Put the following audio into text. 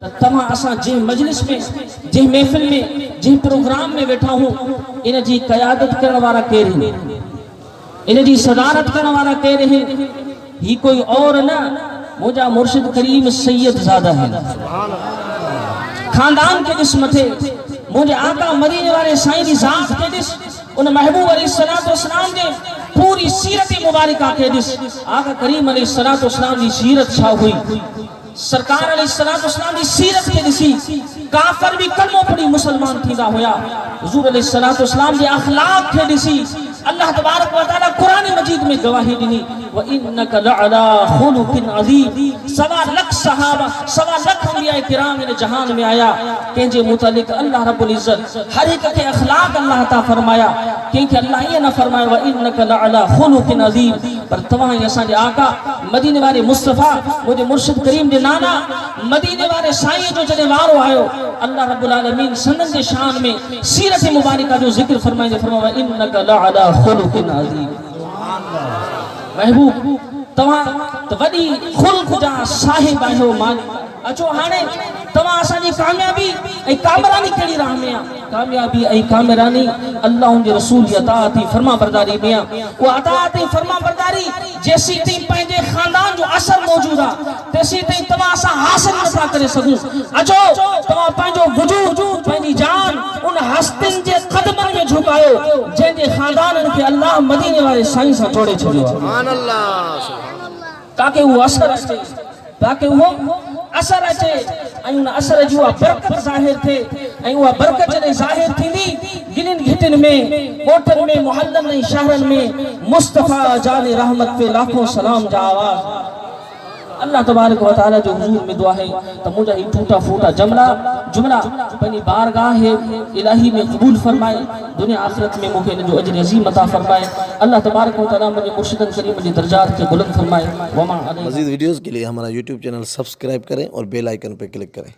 तव्हां असां जंहिं मजलिस में, जंहिं महफ़िल में, जंहिं प्रोग्राम में वेठा हूं, इन जी क़यादत करण वारा केर आहिनि, इन जी सदारत करण वारा केर आहिनि? ही कोई और न, मुंहिंजा मुर्शिद करीम सैयद ज़ादा आहिनि। खानदान के ॾिस मथे, मुंहिंजे आका मदीने वारे साईं जी ज़ात के ॾिस, उन महबूब अलैहिस्सलातु वस्सलाम जे पूरी सीरत मुबारका के ॾिस। आका करीम अलैहिस्सलातु वस्सलाम जी सीरत छा हुई? सरकार अलैहिस्सलातु वस्सलाम जी सीरत के ॾिसी काफ़िर भी कलमो पढ़ी मुसलमान थींदा हुया। हुज़ूर अलैहिस्सलातु वस्सलाम जे अखलाक के ॾिसी अल्लाह तबारक व तआला कुरान मजीद में गवाही ॾिनी, व इन्नका लअला खुलुकिन अज़ीम। सवा लख सहाबा, सवा लख अंबिया किराम इन जहान में आया, कंहिंजे मुतालिक अल्लाह रब्बुल इज्जत हर एक के अखलाक अल्लाह ता फरमाया, कंहिंखे अल्लाह ये न फरमाया व इन्नका लअला खुलुकिन अज़ीम। पर तव्हां असांजे आका मदीने वारे मुस्तफ़ा, मुझे मुर्शिद करीम जे नाना मदीने वारे साईं जो जॾहिं वारो आयो, अल्लाह रब्बुल आलमीन सनन जे शान में सीरत मुबारका जो जिक्र फरमाए, फरमाया इन्नका लअला खुलुकिन अज़ीम। महबूब तव्हां त वॾी खुल्क़ जा साहिब आहियो मालिक। अचो हाणे तव्हां असांजी कामयाबी ऐं कामरानी कहिड़ी राह में आहे? कामयाबी ऐं कामरानी अल्लाह जे रसूल जी अताअत ऐं फर्मा बरदारी में आहे। उहा अताअत ऐं फर्मा बरदारी जेसी ताईं पंहिंजे खानदान जो असर मौजूद आहे, तेसी ताईं तव्हां असां हासिल नथा करे सघूं। अचो तव्हां पंहिंजो वजूद, पंहिंजी जान उन हस्तिन जे क़दमनि में झुकायो जंहिंजे खानदाननि खे अल्लाह मदीने वारे साईं सां जोड़े छॾियो आहे। सुभान अल्लाह। ताकि वो असर अचे, ताकि वो असर अचे ऐं उन असर जी उहा बरकत ज़ाहिर थिए। ऐं उहा बरकत जॾहिं ज़ाहिर थींदी गिलिन घिटिन में, ॻोठनि में, मुहल्लनि ऐं शहरनि में मुस्तफ़ा जान रहमत पे लाखों सलाम जा आवाज़। अल्लाह तबारक व तआला जो हुजूर में दुआ है त मुंहिंजा ही टूटा फूटा जुमला पंहिंजी बारगाह इलाही में क़बूल फरमाए, दुनिया आखिरत में मूंखे इन जो अजर अज़ीम अता फरमाए। अल्लाह तबारक व तआला मुझे मुर्शिदन करीम जी दर्जात के बुलंद फरमाए। मज़ीद वीडियोज़ के लिए हमारा यूट्यूब चैनल सब्सक्राइब करें और बेल आइकन पर क्लिक करें।